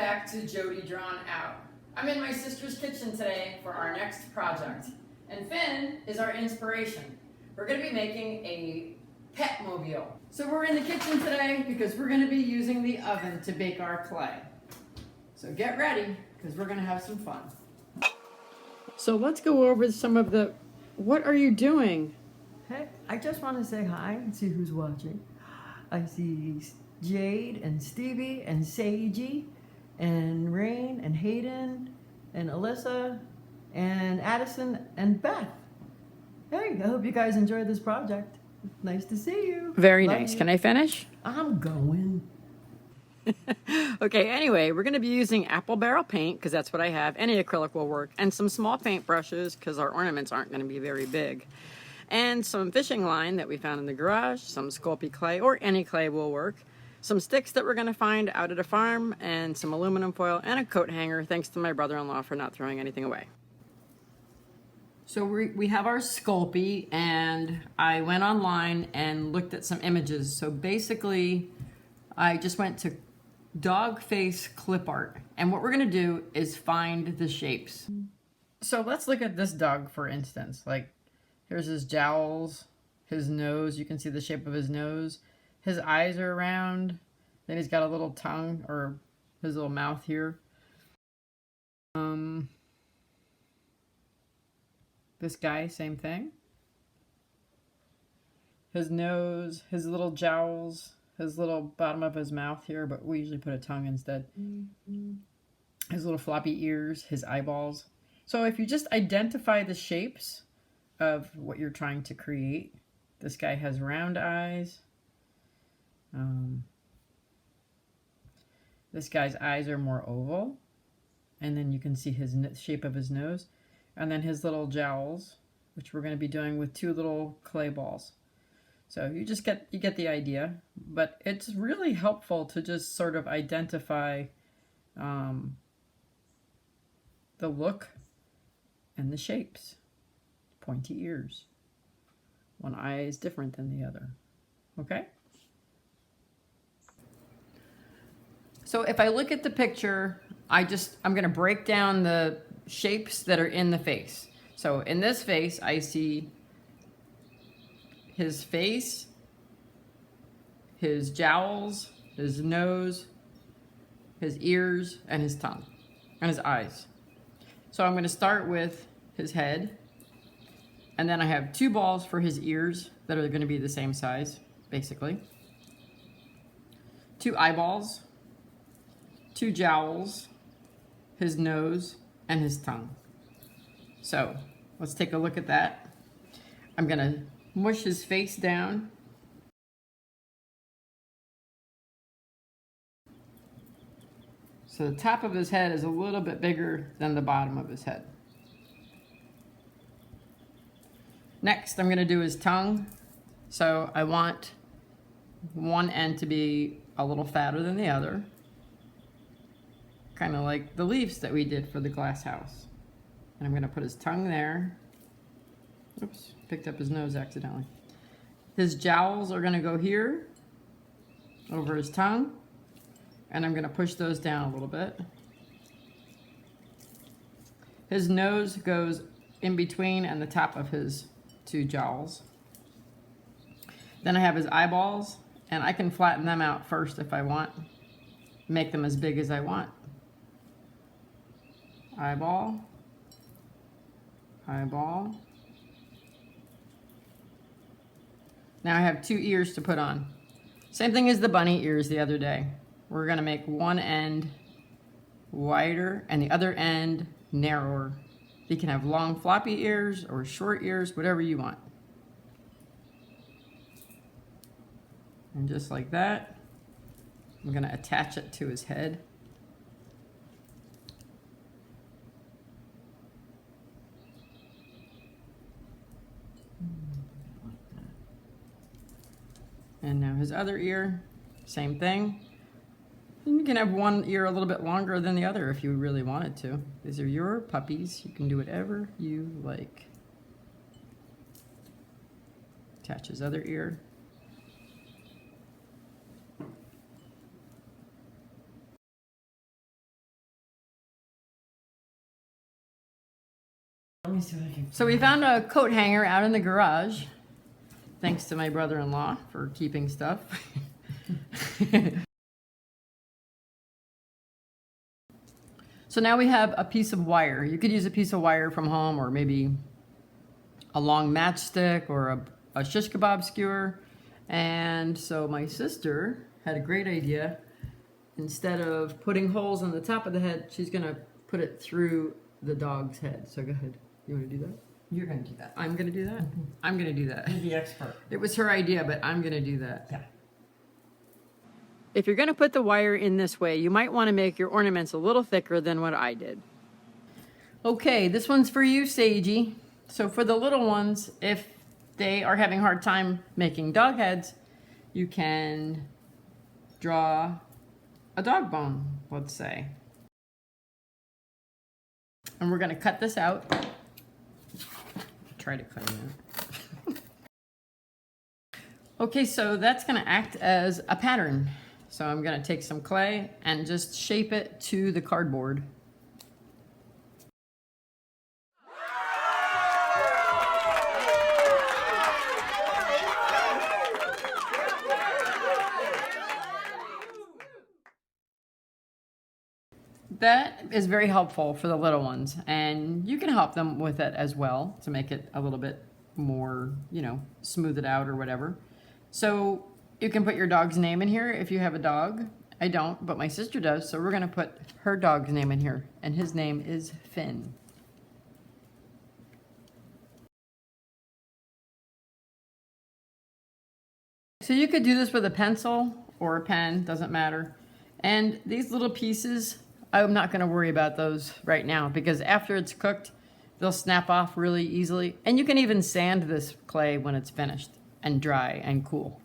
back to Jody Drawn Out. I'm in my sister's kitchen today for our next project, and Finn is our inspiration. We're going to be making a pet mobile. So we're in the kitchen today because we're going to be using the oven to bake our clay. So get ready because we're going to have some fun. So let's go over some of the, what are you doing? Hey, I just want to say hi and see who's watching. I see Jade and Stevie and Seiji and Rain and Hayden and Alyssa and Addison and Beth. Hey, I hope you guys enjoyed this project. Nice to see you. Very Love nice. you. Can I finish? I'm going. Okay, anyway, we're going to be using apple barrel paint because that's what I have. Any acrylic will work. And some small paint brushes because our ornaments aren't going to be very big. And some fishing line that we found in the garage, some Sculpey clay or any clay will work. Some sticks that we're going to find out at a farm, and some aluminum foil and a coat hanger, thanks to my brother-in-law for not throwing anything away. So we have our Sculpey, and I went online and looked at some images. So basically, I just went to dog face clip art, and what we're going to do is find the shapes. So let's look at this dog, for instance. Like, here's his jowls, his nose. You can see the shape of his nose. His eyes are round. Then he's got a little tongue, or his little mouth here. This guy, same thing. His nose, his little jowls, his little bottom of his mouth here, but we usually put a tongue instead. His little floppy ears, his eyeballs. So if you just identify the shapes of what you're trying to create, this guy has round eyes. This guy's eyes are more oval, and then you can see his shape of his nose, and then his little jowls, which we're going to be doing with two little clay balls. So you get the idea, but it's really helpful to just sort of identify the look and the shapes. Pointy ears. One eye is different than the other. Okay? So if I look at the picture, I'm going to break down the shapes that are in the face. So in this face, I see his face, his jowls, his nose, his ears, and his tongue, and his eyes. So I'm going to start with his head, and then I have two balls for his ears that are going to be the same size, basically. Two eyeballs, two jowls, his nose, and his tongue. So let's take a look at that. I'm going to mush his face down. So the top of his head is a little bit bigger than the bottom of his head. Next, I'm going to do his tongue. So I want one end to be a little fatter than the other. Kind of like the leaves that we did for the glass house. And I'm going to put his tongue there. Oops, picked up his nose accidentally. His jowls are going to go here, over his tongue. And I'm going to push those down a little bit. His nose goes in between and the top of his two jowls. Then I have his eyeballs, and I can flatten them out first if I want. Make them as big as I want. Eyeball, eyeball. Now I have two ears to put on. Same thing as the bunny ears the other day. We're going to make one end wider and the other end narrower. You can have long floppy ears or short ears, whatever you want. And just like that, I'm going to attach it to his head. And now his other ear, same thing. And you can have one ear a little bit longer than the other if you really wanted to. These are your puppies. You can do whatever you like. Attach his other ear. So we found a coat hanger out in the garage. Thanks to my brother-in-law for keeping stuff. So now we have a piece of wire. You could use a piece of wire from home, or maybe a long matchstick, or a shish kebab skewer. And so my sister had a great idea. Instead of putting holes on the top of the head, she's gonna put it through the dog's head. So go ahead. You wanna do that? You're gonna do that. I'm gonna do that? I'm gonna do that. You're the expert. It was her idea, but I'm gonna do that. Yeah. If you're gonna put the wire in this way, you might wanna make your ornaments a little thicker than what I did. Okay, this one's for you, Seiji. So for the little ones, if they are having a hard time making dog heads, you can draw a dog bone, let's say. And we're gonna cut this out. Try to cut it out. Okay, so that's gonna act as a pattern. So I'm gonna take some clay and just shape it to the cardboard. That is very helpful for the little ones, and you can help them with it as well to make it a little bit more, you know, smooth it out or whatever. So you can put your dog's name in here if you have a dog. I don't, but my sister does, so we're gonna put her dog's name in here, and his name is Finn. So you could do this with a pencil or a pen, doesn't matter. And these little pieces, I'm not gonna worry about those right now, because after it's cooked, they'll snap off really easily. And you can even sand this clay when it's finished and dry and cool.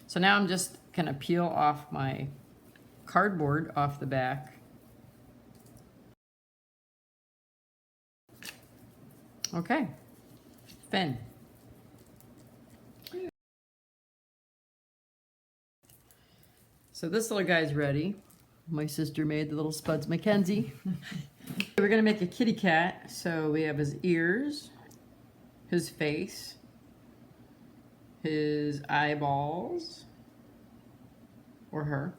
So now I'm just gonna peel off my cardboard off the back. Okay, Finn. So this little guy's ready. My sister made the little Spuds Mackenzie. We're gonna make a kitty cat. So we have his ears, his face, his eyeballs, or her,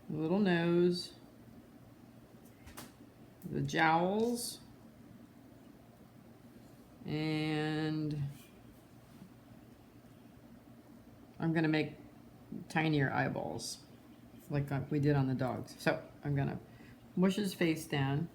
the little nose, the jowls, and I'm gonna make tinier eyeballs like we did on the dogs. So I'm gonna mush his face down.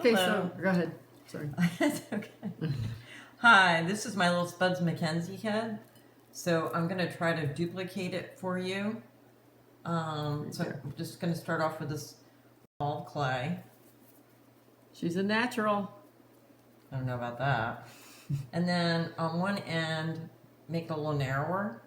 Okay, Hello. so go ahead. Sorry. That's okay. Hi, this is my little Spuds MacKenzie head. So I'm going to try to duplicate it for you. So I'm just going to start off with this ball of clay. She's a natural. I don't know about that. And then on one end, make it a little narrower.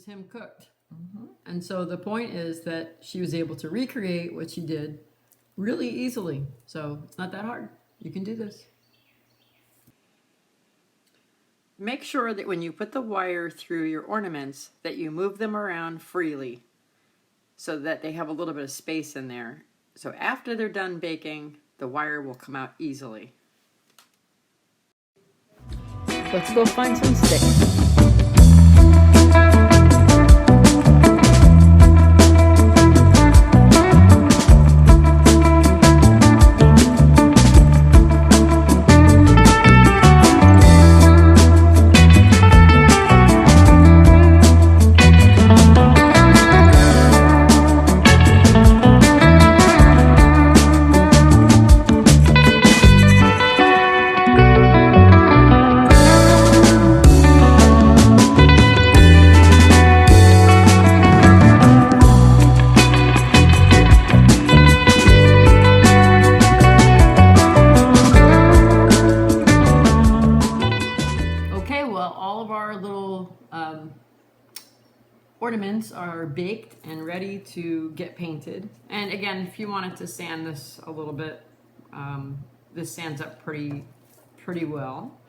Him cooked. And so the point is that she was able to recreate what she did really easily. So it's not that hard. You can do this. Make sure that when you put the wire through your ornaments that you move them around freely so that they have a little bit of space in there. So after they're done baking, the wire will come out easily. Let's go find some sticks. Ornaments are baked and ready to get painted. And again, if you wanted to sand this a little bit, this sands up pretty well.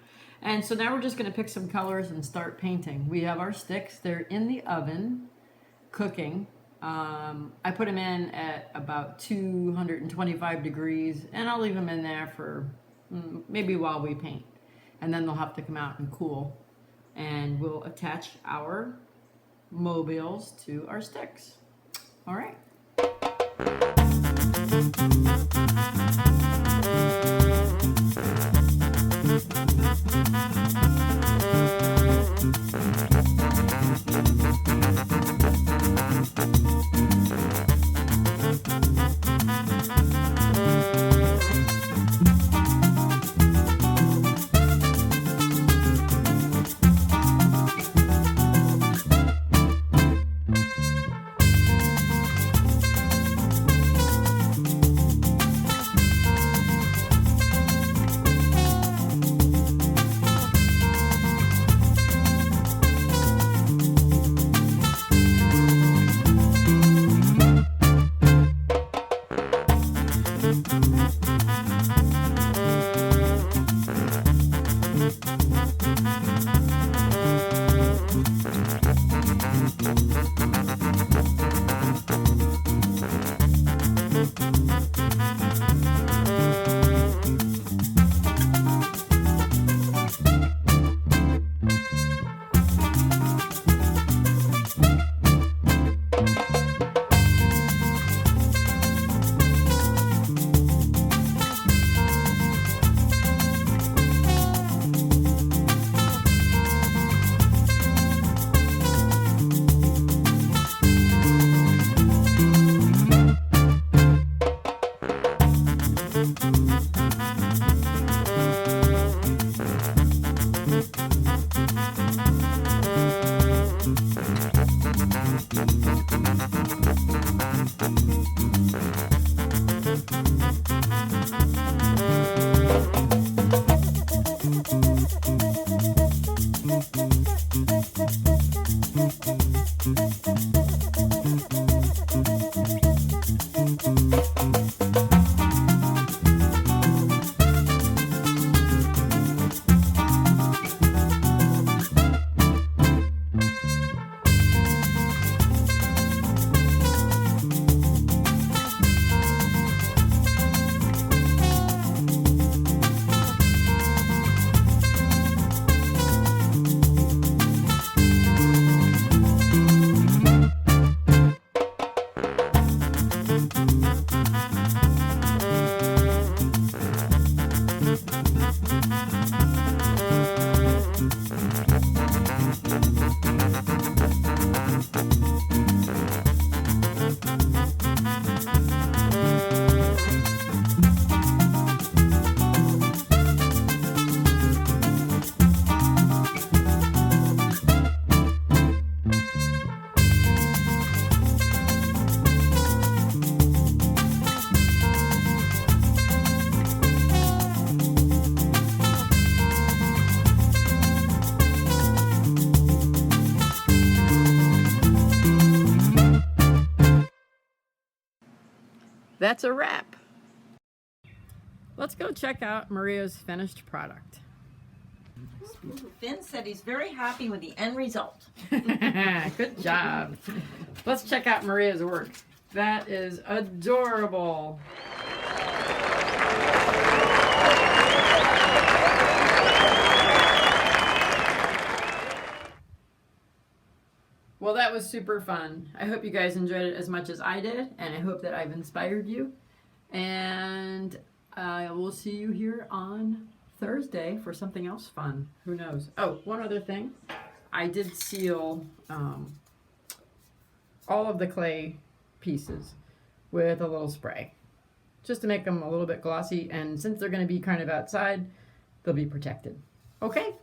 And so now we're just going to pick some colors and start painting. We have our sticks. They're in the oven cooking. I put them in at about 225 degrees, and I'll leave them in there for maybe while we paint. And then they'll have to come out and cool. And we'll attach our mobiles to our sticks. All right. That's a wrap. Let's go check out Maria's finished product. Finn said he's very happy with the end result. Good job. Let's check out Maria's work. That is adorable. Well, that was super fun. I hope you guys enjoyed it as much as I did, and I hope that I've inspired you. And I will see you here on Thursday for something else fun. Who knows? Oh, one other thing. I did seal all of the clay pieces with a little spray, just to make them a little bit glossy. And since they're going to be kind of outside, they'll be protected. Okay?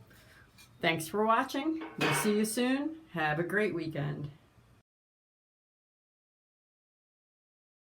Thanks for watching. We'll see you soon. Have a great weekend.